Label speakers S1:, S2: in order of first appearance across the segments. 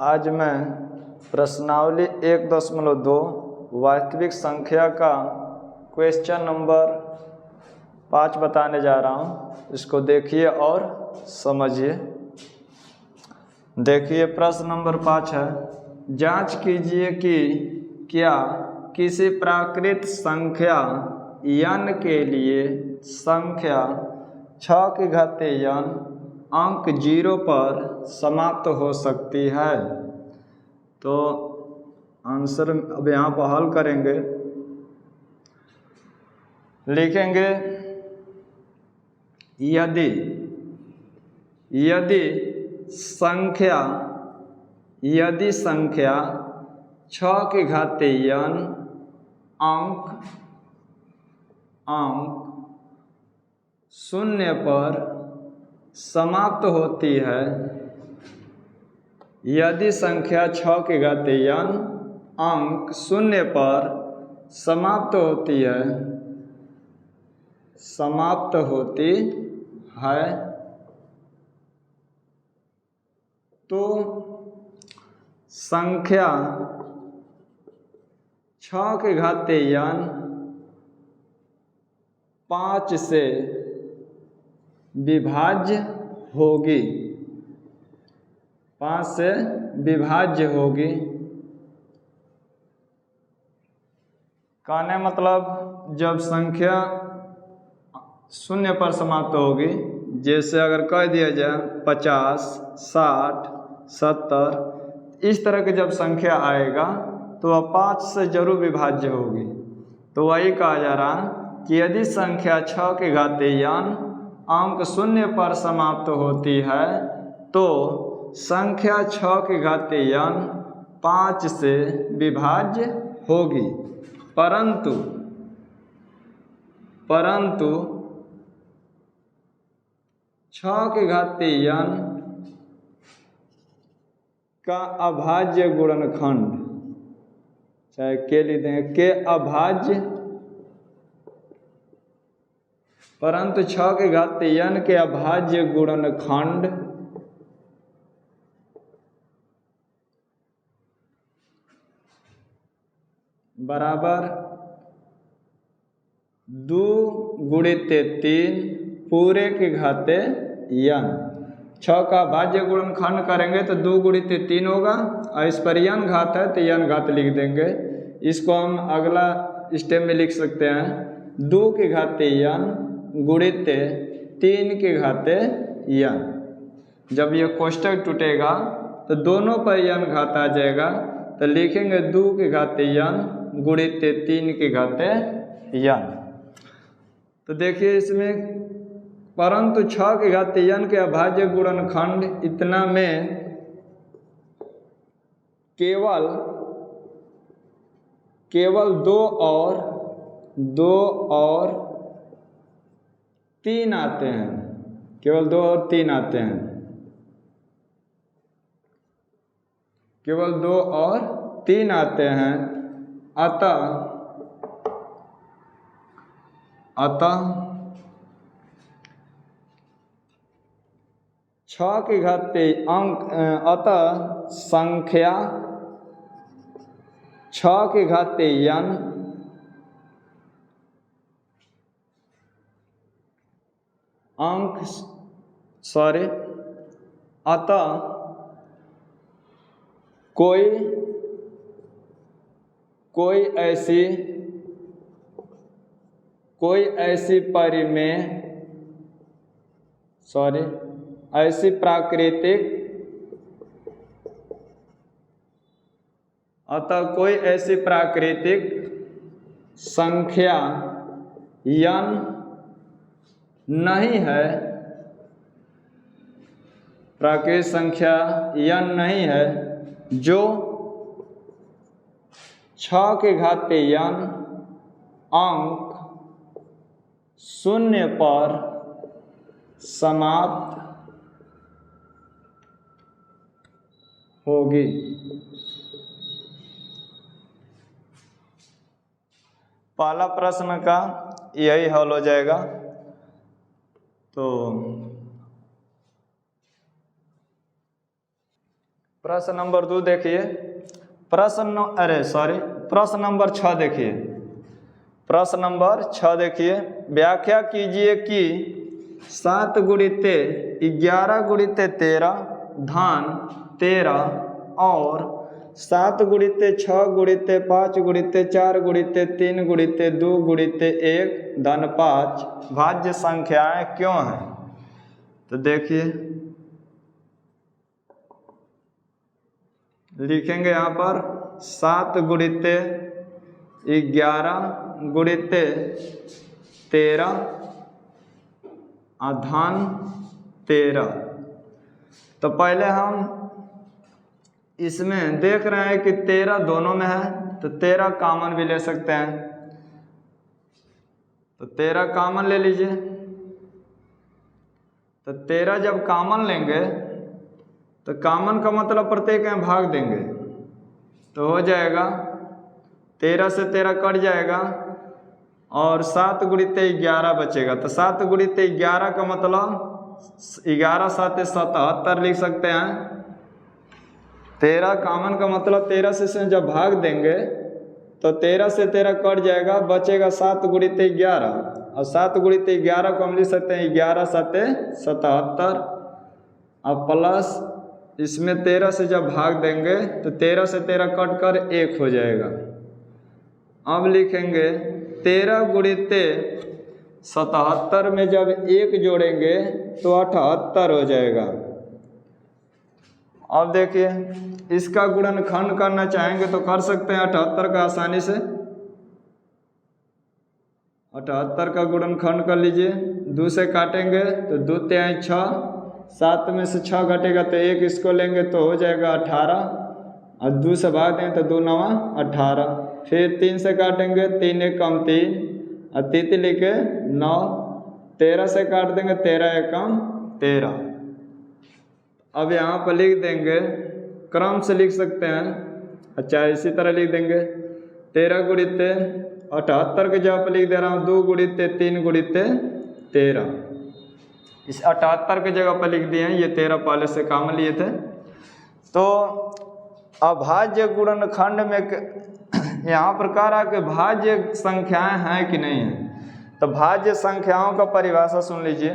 S1: आज मैं प्रश्नावली 1.2 वास्तविक संख्या का क्वेश्चन नंबर 5 बताने जा रहा हूँ। इसको देखिए और समझिए। देखिए प्रश्न नंबर 5 है, जांच कीजिए कि क्या किसी प्राकृत संख्या n के लिए संख्या 6 की घातीय n अंक 0 पर समाप्त हो सकती है। तो आंसर अब यहाँ पर हल करेंगे, लिखेंगे यदि संख्या 6 की घातीय n अंक 0 पर समाप्त होती है। यदि संख्या 6 की घातीय n अंक 0 पर समाप्त होती है तो संख्या 6 की घातीय n 5 से विभाज्य होगी। 5 से विभाज्य होगी। कहने मतलब जब संख्या 0 पर समाप्त होगी, जैसे अगर कह दिया जाए 50, 60, 70, इस तरह की जब संख्या आएगा तो वह 5 से जरूर विभाज्य होगी। तो वही कहा जा रहा है कि यदि संख्या 6 की घातीय n अंक 0 पर समाप्त होती है तो संख्या 6 की घातीय n 5 से विभाज्य होगी। परंतु 6 की घातीय n का अभाज्य गुणनखंड, चाहे के लिख देंगे के अभाज्य, परंतु 6 की घातीय n के अभाज्य गुणनखंड बराबर 2 गुणित 3 पूरे की घातीय n। 6 का अभाज्य गुणनखंड करेंगे तो 2 गुणित 3 होगा और इस पर n घात है तो n घात लिख देंगे। इसको हम अगला स्टेप में लिख सकते हैं 2 की घातीय n गुणित 3 की घातीय n। जब ये कोष्टक टूटेगा तो दोनों पर n घात आ जाएगा तो लिखेंगे 2 की घातीय n गुणित 3 की घातीय n। तो देखिए इसमें परंतु 6 की घातीय n के अभाज्य गुणनखंड इतना में केवल 2 और 3 आते हैं। केवल 2 और 3 आते हैं। केवल 2 और 3 आते हैं। अतः 6 की घातीय अतः संख्या 6 की घातीय n अतः कोई ऐसी प्राकृतिक संख्या n नहीं है, प्राकृतिक संख्या n नहीं है जो 6 की घातीय n अंक 0 पर समाप्त होगी। पहला प्रश्न का यही हल हो जाएगा। तो प्रश्न नंबर 2 देखिए। प्रश्न नंबर 6 देखिए। प्रश्न नंबर 6 देखिए, व्याख्या कीजिए कि 7 गुणित 11 गुणित 13 धन 13 और 7 गुणित 6 गुणित 5 गुणित 4 गुणित 3 गुणित 2 गुणित 1 धन 5 भाज्य संख्याएं क्यों हैं? तो देखिए लिखेंगे यहाँ पर 7 गुणित 11 गुणित 13 धन 13। तो पहले हम इसमें देख रहे हैं कि 13 दोनों में है, तो 13 कॉमन भी ले सकते हैं। तो 13 कॉमन ले लीजिए। तो 13 जब कॉमन लेंगे तो कॉमन का मतलब प्रत्येक में भाग देंगे, तो हो जाएगा 13 से 13 कट जाएगा और 7 गुणित 11 बचेगा। तो 7 गुणित 11 का मतलब 11 7 77 लिख सकते हैं। 13 कॉमन का मतलब 13 से जब भाग देंगे तो 13 से 13 कट जाएगा, बचेगा 7 गुणित 11 और 7 गुणित 11 को हम लिख सकते हैं 11 7 77 और प्लस इसमें 13 से जब भाग देंगे तो 13 से 13 कट कर 1 हो जाएगा। अब लिखेंगे 13 गुणित 77 में जब 1 जोड़ेंगे तो 78 हो जाएगा। अब देखिए इसका गुणनखंड करना चाहेंगे तो कर सकते हैं 78 का आसानी से। 78 का गुणनखंड कर लीजिए। 2 से काटेंगे तो 2 तिहाई 6, 7 में से 6 घटेगा तो 1 इसको लेंगे तो हो जाएगा 18 और 2 से भाग देंगे तो 2 9 18। फिर 3 से काटेंगे 3 1 कम 3 और 3 लिखे 9। 13 से काट देंगे 13 1 कम 13। अब यहाँ पर लिख देंगे, क्रम से लिख सकते हैं। अच्छा इसी तरह लिख देंगे 13 गुणित 78 के जगह पर लिख दे रहा हूँ 2 गुणित 3 गुणित 13। इस 78 के जगह पर लिख दिए हैं, ये 13 पहले से काम लिए थे। तो अभाज्य गुणनखंड में यहाँ पर कह रहा है कि भाज्य संख्याएं हैं कि नहीं है। तो भाज्य संख्याओं का परिभाषा सुन लीजिए।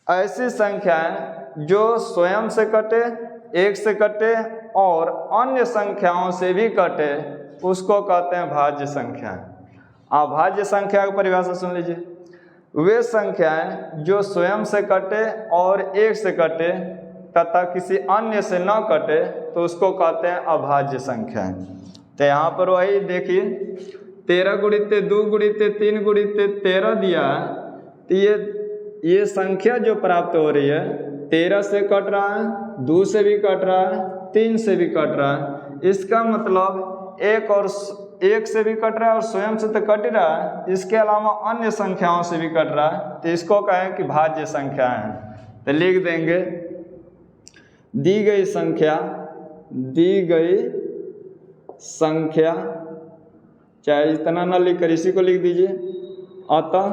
S1: ऐसी संख्याएं जो स्वयं से कटे, 1 से कटे और अन्य संख्याओं से भी कटे उसको कहते हैं भाज्य संख्याएं। अभाज्य संख्या की परिभाषा सुन लीजिए। वे संख्याएं जो स्वयं से कटे और 1 से कटे तथा किसी अन्य से न कटे तो उसको कहते हैं अभाज्य संख्याएं। तो यहाँ पर वही देखिए 13 गुणित 2 गुणित 3 गुणित 13 दिया है। तो ये संख्या जो प्राप्त हो रही है 13 से कट रहा है, 2 से भी कट रहा है, 3 से भी कट रहा है। इसका मतलब 1 से भी कट रहा है और स्वयं से तो कट रहा है, इसके अलावा अन्य संख्याओं से भी कट रहा है। तो इसको कहें कि भाज्य संख्या है। तो लिख देंगे दी गई संख्या चाहे इतना ना लिख कर इसी को लिख दीजिए। अतः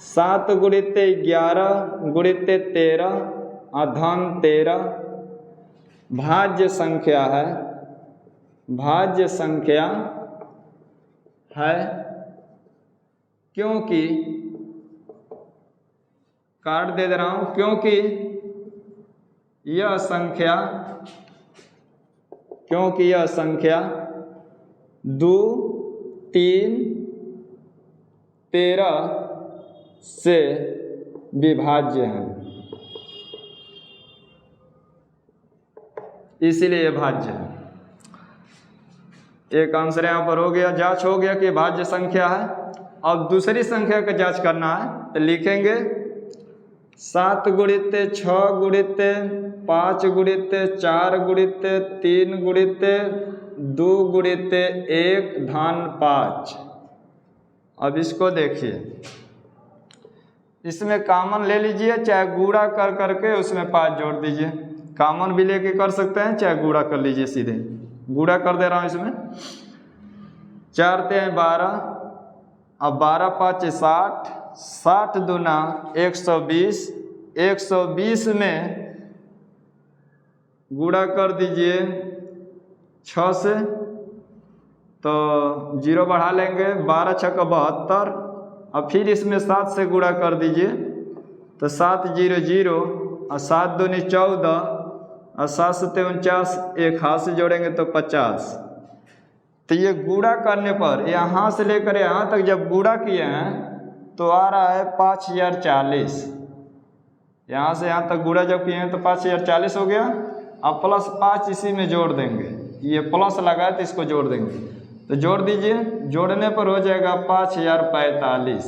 S1: 7 गुणित 11 गुणित 13 धन 13 भाज्य संख्या है। भाज्य संख्या है क्योंकि कार्ड दे रहा हूं, क्योंकि यह संख्या 2 3 13 से विभाज्य है, इसीलिए यह भाज्य है। एक आंसर यहाँ पर हो गया, जांच हो गया कि भाज्य संख्या है। अब दूसरी संख्या का जांच करना है तो लिखेंगे 7 गुणित 6 गुणित 5 गुणित 4 गुणित 3 गुणित 2 गुणित 1 धन 5। अब इसको देखिए, इसमें कॉमन ले लीजिए, चाहे गुणा कर करके उसमें 5 जोड़ दीजिए। कॉमन भी लेके कर सकते हैं, चाहे गुणा कर लीजिए। सीधे गुणा कर दे रहा हूँ इसमें। 4 3 12, अब 12 5 60, 60 दूना 120, 120 में गुणा कर दीजिए 6 से, तो 0 बढ़ा लेंगे, 12 छक्का 72, और फिर इसमें 7 से गुणा कर दीजिए, तो 7 0 0 और 7 दूनी 14 और 7 सत्ते 49, एक हाथ से जोड़ेंगे तो 50। तो ये गुणा करने पर यहाँ से लेकर यहाँ तक जब गुणा किए हैं तो आ रहा है 5040। यहाँ से यहाँ तक गुणा जब किए हैं तो 5040 हो गया। अब प्लस 5 इसी में जोड़ देंगे, ये प्लस लगा है तो इसको जोड़ देंगे, तो जोड़ दीजिए, जोड़ने पर हो जाएगा 5045।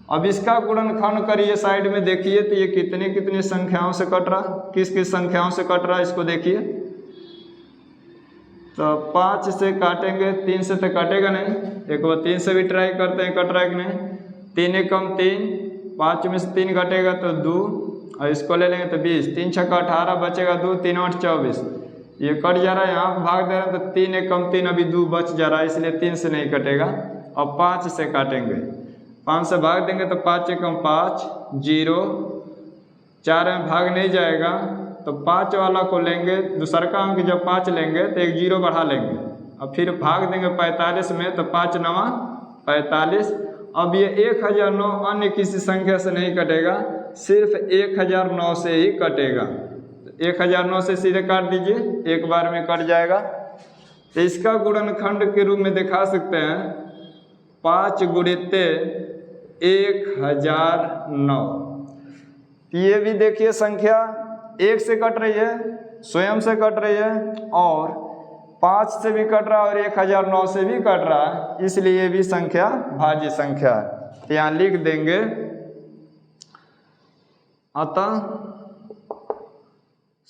S1: अब इसका गुणनखंड करिए, साइड में देखिए तो ये कितनी कितनी संख्याओं से कट रहा, किस किस संख्याओं से कट रहा, इसको देखिए। तो 5 से काटेंगे, 3 से तो काटेगा नहीं, एक बार 3 से भी ट्राई करते हैं कट रहा है कि नहीं। 3 एकम 3, 5 में से 3 घटेगा तो 2, और इसको ले लेंगे तो 20, 3 छक्का 18 बचेगा 2, 3 8 24, ये कट जा रहा है, यहाँ भाग दे रहे हैं तो 3 एकम 3, अभी 2 बच जा रहा है, इसलिए 3 से नहीं कटेगा। अब 5 से काटेंगे, 5 से भाग देंगे तो 5 एकम 5 0, 4 में भाग नहीं जाएगा तो 5 वाला को लेंगे, दूसरा का अंक जब 5 लेंगे तो एक 0 बढ़ा लेंगे, अब फिर भाग देंगे 45 में, तो 5 9 45। अब ये 1009 अन्य किसी संख्या से नहीं कटेगा, सिर्फ 1009 से ही कटेगा। 1009 से सीधे काट दीजिए, एक बार में कट जाएगा। तो इसका गुणनखंड के रूप में दिखा सकते हैं 5 गुणित 1009। ये भी देखिए संख्या 1 से कट रही है, स्वयं से कट रही है, और 5 से भी कट रहा है और 1009 से भी कट रहा है, इसलिए ये भी संख्या भाज्य संख्या है। तो यहाँ लिख देंगे, अतः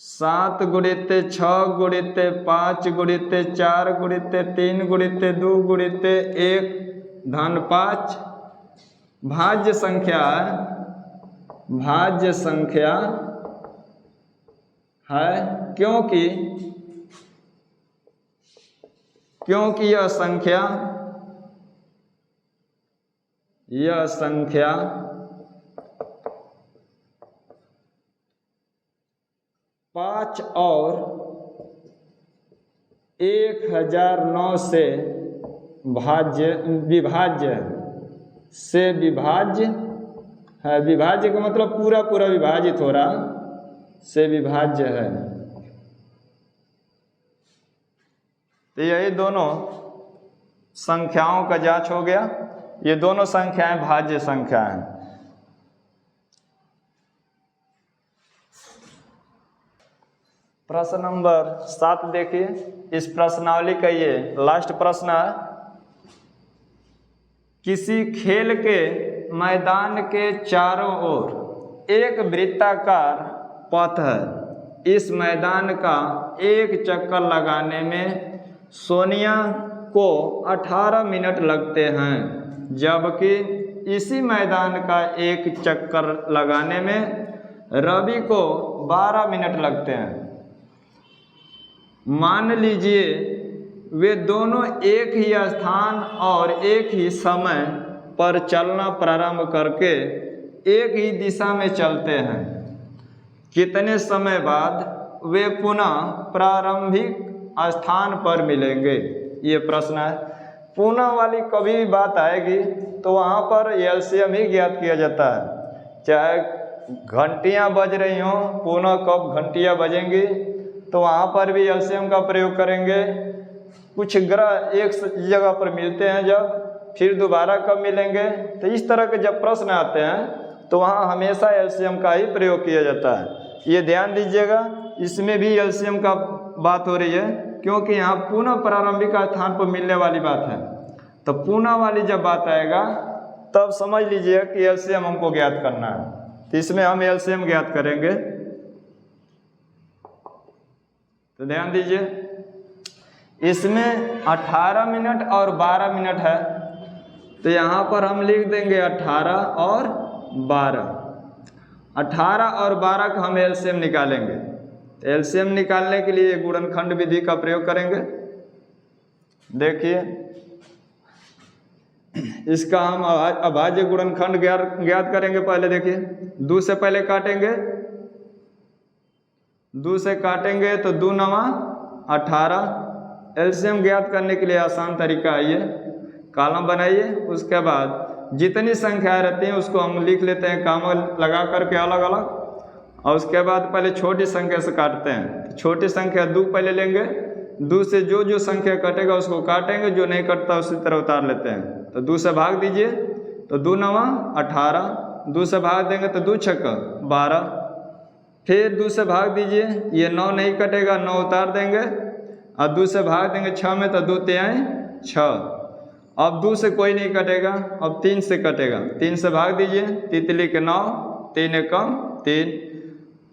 S1: 7 गुणित 6 गुणित 5 गुणित 4 गुणित 3 गुणित 2 गुणित 1 धन 5 भाज्य संख्या है, भाज्य संख्या है, क्योंकि यह संख्या 5 और 1009 से विभाज्य है। विभाज्य का मतलब पूरा पूरा विभाजित हो रहा, से विभाज्य है। तो यही दोनों संख्याओं का जांच हो गया, ये दोनों संख्याएं भाज्य संख्या हैं। प्रश्न नंबर 7 देखिए, इस प्रश्नावली का ये लास्ट प्रश्न है। किसी खेल के मैदान के चारों ओर एक वृत्ताकार पथ है, इस मैदान का एक चक्कर लगाने में सोनिया को 18 मिनट लगते हैं, जबकि इसी मैदान का एक चक्कर लगाने में रवि को 12 मिनट लगते हैं। मान लीजिए वे दोनों एक ही स्थान और एक ही समय पर चलना प्रारंभ करके एक ही दिशा में चलते हैं। कितने समय बाद वे पुनः प्रारंभिक स्थान पर मिलेंगे? ये प्रश्न है। पुनः वाली कभी भी बात आएगी तो वहाँ पर एलसीएम ही ज्ञात किया जाता है। चाहे घंटियाँ बज रही हों, पुनः कब घंटियाँ बजेंगी, तो वहाँ पर भी एलसीएम का प्रयोग करेंगे। कुछ ग्रह एक जगह पर मिलते हैं जब, फिर दोबारा कब मिलेंगे, तो इस तरह के जब प्रश्न आते हैं तो वहाँ हमेशा एलसीएम का ही प्रयोग किया जाता है। ये ध्यान दीजिएगा, इसमें भी एलसीएम का बात हो रही है, क्योंकि यहाँ पुनः प्रारंभिक स्थान पर मिलने वाली बात है। तो पुनः वाली जब बात आएगा तब समझ लीजिए कि एलसीएम हमको ज्ञात करना है, तो इसमें हम एलसीएम ज्ञात करेंगे। तो ध्यान दीजिए, इसमें 18 मिनट और 12 मिनट है, तो यहाँ पर हम लिख देंगे 18 और 12। 18 और 12 का हम एलसीएम निकालेंगे। तो एलसीएम निकालने के लिए गुणनखंड विधि का प्रयोग करेंगे। देखिए, इसका हम अभाज्य गुणनखंड ज्ञात करेंगे। पहले देखिए, 2 से पहले काटेंगे 2 से काटेंगे तो 2 9 18। एलसीएम ज्ञात करने के लिए आसान तरीका है ये, कॉलम बनाइए, उसके बाद जितनी संख्याएं रहती हैं उसको हम लिख लेते हैं कामा लगा करके अलग अलग, और उसके बाद पहले छोटी संख्या से काटते हैं। तो छोटी संख्या 2 पहले लेंगे, 2 से जो संख्या कटेगा उसको काटेंगे, जो नहीं कटता उसी तरह उतार लेते हैं। तो 2 से भाग दीजिए तो 2 9 18, 2 से भाग देंगे तो 2 6 12, फिर 2 से भाग दीजिए, ये 9 नहीं कटेगा, 9 उतार देंगे, और 2 से भाग देंगे 6 में तो 2 3 6। अब 2 से कोई नहीं कटेगा, अब 3 से कटेगा, 3 से भाग दीजिए, तितली के 9, 3 एकम 3।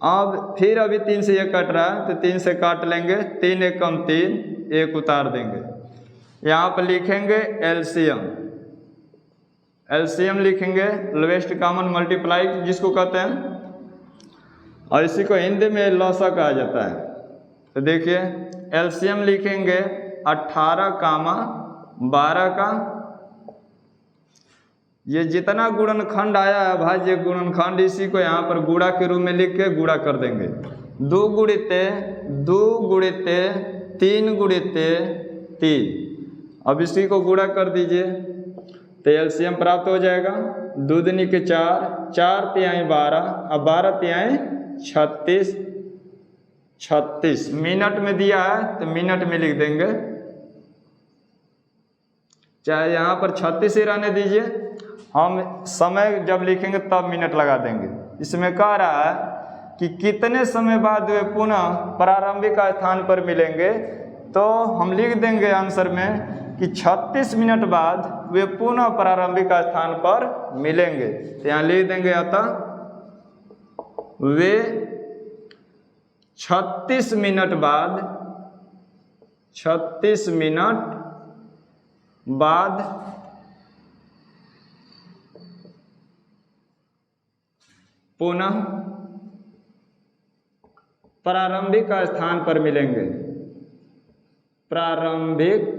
S1: अब फिर अभी 3 से ये कट रहा है तो 3 से काट लेंगे, 3 एकम 3, 1 उतार देंगे। यहाँ पर लिखेंगे एलसीएम, एलसीएम लिखेंगे लोवेस्ट कॉमन मल्टीप्लाई जिसको कहते हैं, और इसी को हिंदी में लौसा कहा जाता है। तो देखिए एलसीएम लिखेंगे 18 कामा 12 का, ये जितना गुणनखंड आया है भाज्य गुणनखंड, इसी को यहाँ पर गुणा के रूप में लिख के गुणा कर देंगे। 2 गुणिते 2 गुणिते 3 गुणिते 3, अब इसी को गुणा कर दीजिए तो एलसीएम प्राप्त हो जाएगा। 2 दूनी के 4, 4 तिहाई 12, अब 12 तिहाई 36, 36 मिनट में दिया है तो मिनट में लिख देंगे, चाहे यहाँ पर 36 ही रहने दीजिए, हम समय जब लिखेंगे तब मिनट लगा देंगे। इसमें कह रहा है कि कितने समय बाद वे पुनः प्रारंभिक स्थान पर मिलेंगे, तो हम लिख देंगे आंसर में कि 36 मिनट बाद वे पुनः प्रारंभिक स्थान पर मिलेंगे। तो यहाँ लिख देंगे अतः वे 36 मिनट बाद, 36 मिनट बाद पुनः प्रारंभिक स्थान पर मिलेंगे, प्रारंभिक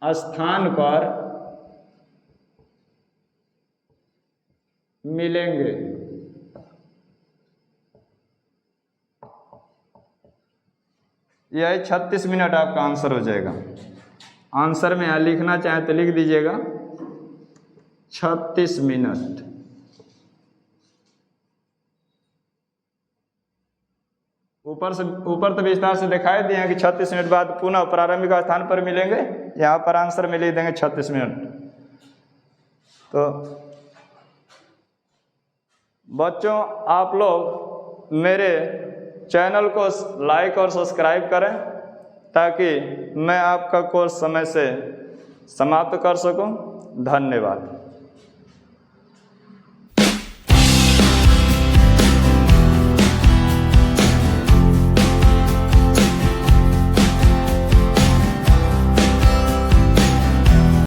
S1: स्थान पर मिलेंगे। यही 36 मिनट आपका आंसर हो जाएगा। आंसर में यहाँ लिखना चाहे तो लिख दीजिएगा 36 मिनट। ऊपर तो विस्तार से दिखाई दिए हैं कि 36 मिनट बाद पुनः प्रारंभिक स्थान पर मिलेंगे, यहाँ पर आंसर में लिख देंगे 36 मिनट। तो बच्चों आप लोग मेरे चैनल को लाइक और सब्सक्राइब करें ताकि मैं आपका कोर्स समय से समाप्त कर सकूं। धन्यवाद।